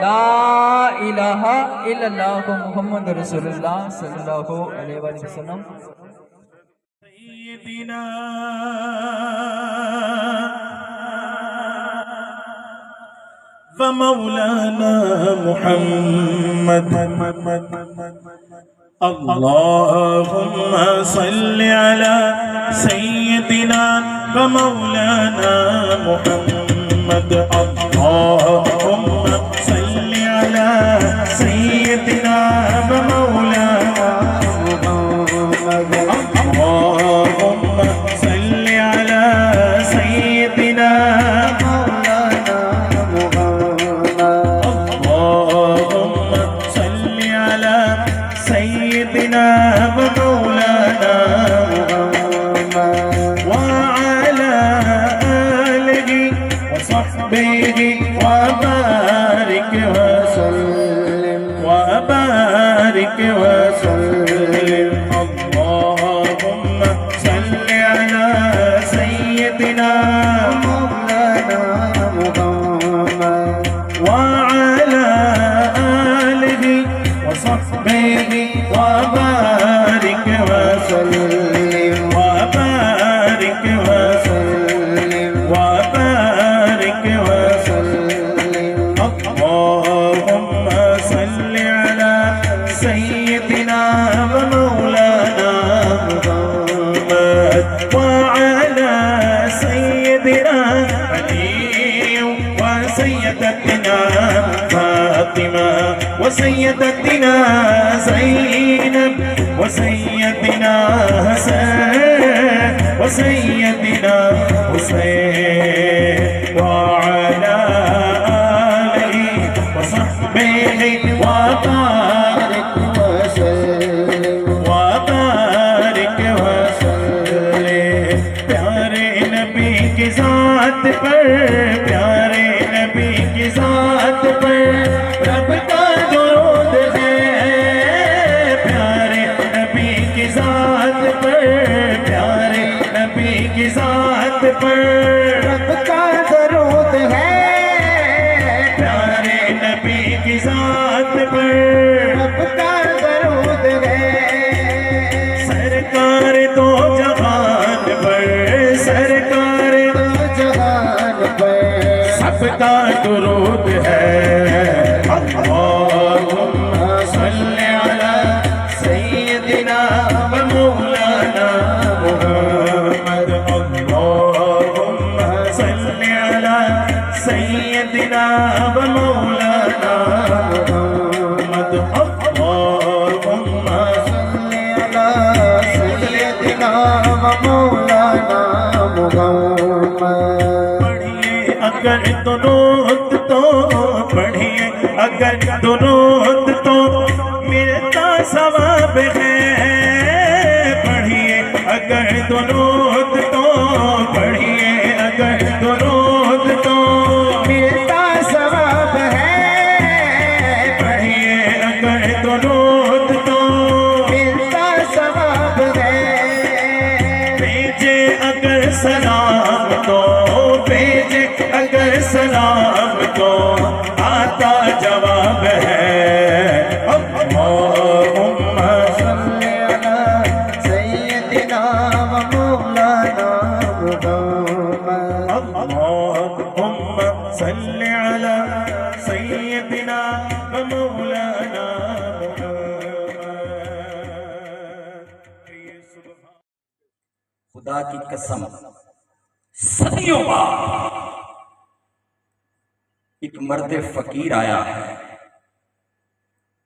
لا الہ الا اللہ محمد رسول اللہ صلی اللہ علیہ وسلم. سیدنا ومولانا محمد اللهم صل على سيدنا ومولانا محمد اللهم صل على سيدنا ومولانا محمد اللهم صل على سيدنا مولانا محمد اللهم صل على سيدنا ومولانا محمد وعلى آله وصحبه وبارك وسلم وبارك وسلم. اللهم صل على سيدنا مولانا محمد وعلى آله وصحبه وبارك وسلم وبارك وسلم وبارك وسلم. اللهم صل على سيدنا ومولانا محمد وعلى سيدنا علي وسيدتنا فاطمة وسيدتنا زينب وسيدنا حسن وسيدنا حسين وعلى آله وصحبه وبارك وسلم وبارك وسلم. پیارے نبی کی ذات پر پیارے نبی کی ذات پر رب کا درود ہے. پیارے نبی کی ذات پر پیارے نبی کی ذات پر رب کا درود ہے. پیارے نبی کی ذات پر رب کا درود ہے. سرکار دو جہان پر سرکار دو جہان پر سب کا درود ہے. اللهم صل على سيدنا ومولانا محمد اللهم صل على سيدنا ومولانا محمد اللهم صل على سيدنا ومولانا محمد. پڑھیے اگر درود تو پڑھیے اگر درود تو ملتا ثواب ہے. پڑھیے اگر درود تو پڑھیے اگر درود تو ملتا ثواب ہے. پڑھیے اگر درود تو ملتا ثواب ہے. بھیجے اگر سلام تو بھیجے اگر سلام تو آتا جواب ہے. اللهم صل على سيدنا ومولانا محمد اللهم صل على سيدنا ومولانا محمد. خدا کی قسم صدیوں بعد ایک مرد فقیر آیا ہے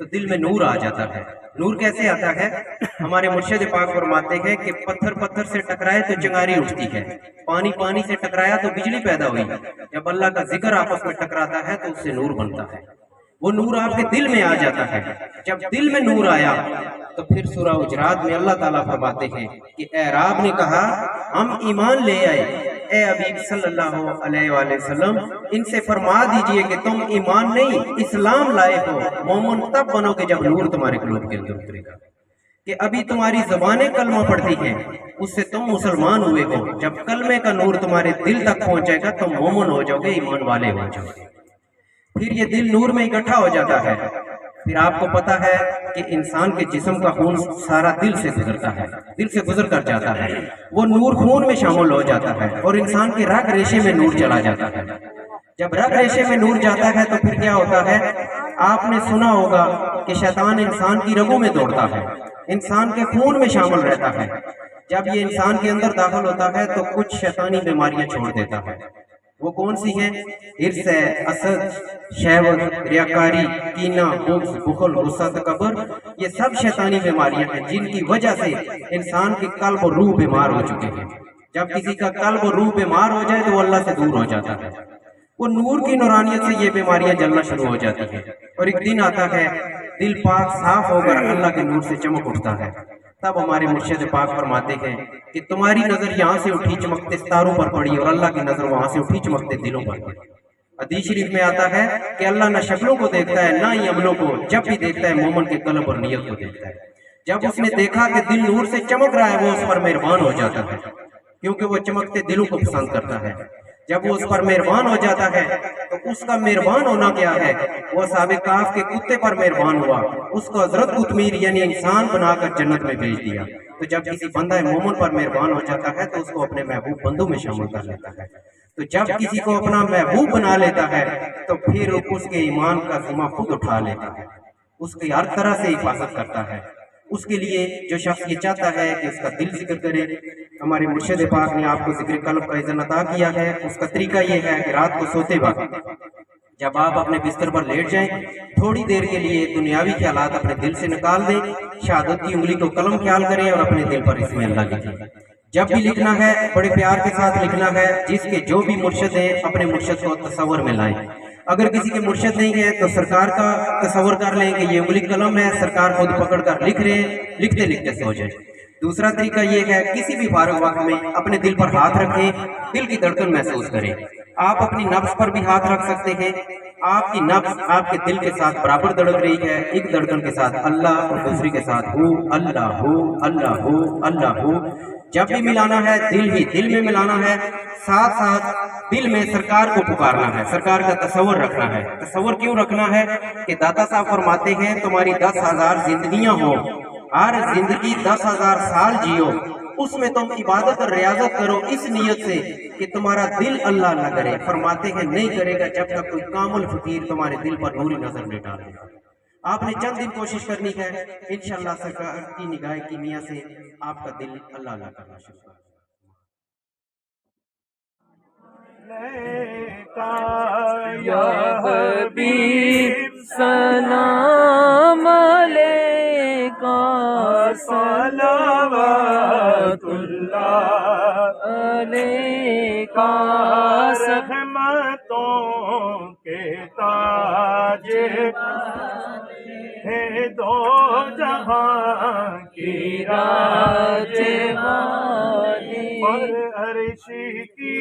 تو دل میں نور آ جاتا ہے۔ نور کیسے آتا ہے؟ ہمارے مرشد پاک فرماتے ہیں کہ پتھر پتھر سے ٹکرائے تو چنگاری اٹھتی ہے، پانی پانی سے ٹکرایا تو بجلی پیدا ہوئی، جب اللہ کا ذکر آپس میں ٹکراتا ہے تو اس سے نور بنتا ہے، وہ نور آپ کے دل میں آ جاتا ہے۔ جب دل میں نور آیا تو پھر سورہ حجرات میں اللہ تعالیٰ فرماتے ہیں کہ اعراب نے کہا ہم ایمان لے آئے، اے حبیب صلی اللہ علیہ وآلہ وسلم ان سے فرما دیجئے کہ تم ایمان نہیں اسلام لائے ہو، مومن تب بنو کہ جب نور تمہارے قلوب کے اندر اترے گا، کہ ابھی تمہاری زبانیں کلمہ پڑھتی ہیں اس سے تم مسلمان ہوئے ہو، جب کلمے کا نور تمہارے دل تک پہنچ جائے گا تم مومن ہو جاؤ گے، ایمان والے ہو جاؤ گے۔ پھر یہ دل نور میں اکٹھا ہو جاتا ہے، پھر آپ کو پتا ہے کہ انسان کے جسم کا خون سارا دل سے گزرتا ہے، دل سے گزر کر جاتا ہے، وہ نور خون میں شامل ہو جاتا ہے اور انسان کے رگ ریشے میں نور چلا جاتا ہے۔ جب رگ ریشے میں نور جاتا ہے تو پھر کیا ہوتا ہے؟ آپ نے سنا ہوگا کہ شیطان انسان کی رگوں میں دوڑتا ہے، انسان کے خون میں شامل رہتا ہے، جب یہ انسان کے اندر داخل ہوتا ہے تو کچھ شیطانی بیماریاں چھوڑ دیتا ہے۔ وہ کون سی ہیں؟ ہرس ہے، حسد، شہوت، ریاکاری، کینہ، بغض، بخل، غصہ، تکبر، یہ سب شیطانی بیماریاں ہیں جن کی وجہ سے انسان کی قلب اور روح بیمار ہو چکے ہیں۔ جب کسی کا قلب اور روح بیمار ہو جائے تو وہ اللہ سے دور ہو جاتا ہے، وہ نور کی نورانیت سے یہ بیماریاں جلنا شروع ہو جاتی ہیں، اور ایک دن آتا ہے دل پاک صاف ہو کر اللہ کے نور سے چمک اٹھتا ہے، تب ہمارے مرشد پاک فرماتے ہیں کہ تمہاری نظر یہاں سے اٹھی چمکتے ستاروں پر پڑی اور اللہ کی نظر وہاں سے اٹھی چمکتے دلوں پر پڑی۔ حدیث شریف میں آتا ہے کہ اللہ نہ شکلوں کو دیکھتا ہے نہ ہی عملوں کو، جب بھی دیکھتا ہے مومن کے قلب اور نیت کو دیکھتا ہے۔ جب اس نے دیکھا کہ دل نور سے چمک رہا ہے وہ اس پر مہربان ہو جاتا ہے، کیونکہ وہ چمکتے دلوں کو پسند کرتا ہے۔ جب وہ اس پر مہربان ہو جاتا ہے تو اس کا مہربان ہونا کیا ہے؟ وہ اصحاب کہف کے کتے پر مہربان ہوا، اس کو حضرت قطمیر یعنی انسان بنا کر جنت میں بھیج دیا۔ تو جب کسی بندہ مومن پر مہربان ہو جاتا ہے تو اس کو اپنے محبوب بندوں میں شامل کر لیتا ہے۔ تو جب کسی کو اپنا محبوب بنا لیتا ہے تو پھر اس کے ایمان کا ذمہ خود اٹھا لیتا ہے، اس کی ہر طرح سے حفاظت کرتا ہے۔ اس کے لیے جو شخص یہ چاہتا ہے کہ اس کا دل ذکر کرے، ہمارے مرشد پاک نے آپ کو ذکر قلب کا اذن عطا کیا ہے۔ اس کا طریقہ یہ ہے کہ رات کو سوتے وقت جب آپ اپنے بستر پر لیٹ جائیں تھوڑی دیر کے لیے دنیاوی خیالات اپنے دل سے نکال دیں، شہادت کی انگلی کو قلم خیال کریں اور اپنے دل پر اسم اللہ لکھیں۔ جب بھی لکھنا ہے بڑے پیار کے ساتھ لکھنا ہے، جس کے جو بھی مرشد ہیں اپنے مرشد کو تصور میں لائیں۔ اگر کسی کے مرشد نہیں ہے تو سرکار کا تصور کر لیں کہ یہ انگلی قلم ہے، سرکار خود پکڑ کر لکھ رہے ہیں، لکھتے لکھتے سو جائیں۔ دوسرا طریقہ یہ ہے کسی بھی فارغ وقت میں اپنے دل پر ہاتھ رکھیں، دل کی دھڑکن محسوس کریں۔ آپ اپنی نفس پر بھی ہاتھ رکھ سکتے ہیں، آپ کی نفس آپ کے دل کے ساتھ برابر دھڑک رہی ہے، ایک دھڑکن کے ساتھ اللہ اور دوسری کے ساتھ ہو اللہ ہو اللہ ہو اللہ ہو۔ جب بھی ملانا ہے دل ہی دل میں ملانا ہے، ساتھ ساتھ دل میں سرکار کو پکارنا ہے، سرکار کا تصور رکھنا ہے۔ تصور کیوں رکھنا ہے کہ داتا صاحب فرماتے ہیں تمہاری 10,000 زندگیاں ہوں، ہر زندگی 10,000 سال جیو، اس میں تم عبادت اور ریاضت کرو اس نیت سے کہ تمہارا دل اللہ اللہ کرے۔ فرماتے ہیں نہیں کرے گا جب تک کوئی کامل فقیر تمہارے دل پر نوری نظر نہیں ڈالے گا۔ آپ نے چند دن کوشش کرنی ہے، انشاءاللہ سرکار کی نگاہ کیمیا سے آپ کا دل اللہ اللہ کرنا شروع کر۔ یا حبیب سلام علیکہ صلوات اللہ علیکہ، رحمتوں کے تاج ہے دو جہاں کی راجوانی، اور عرش کی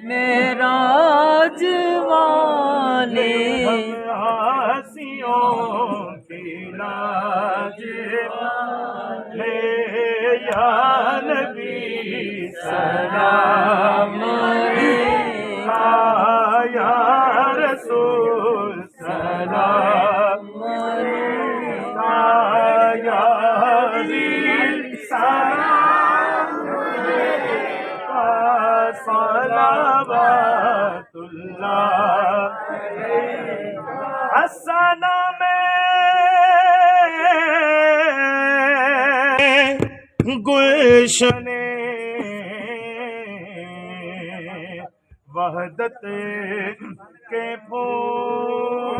معراج والے، آسیوں کی لاج ہے یا نبی سلام علیکہ یا رسول سلام علیکہ، یا حبیب سلام علیکہ، صلوات اللہ السلام گلشن وحدت کے پھول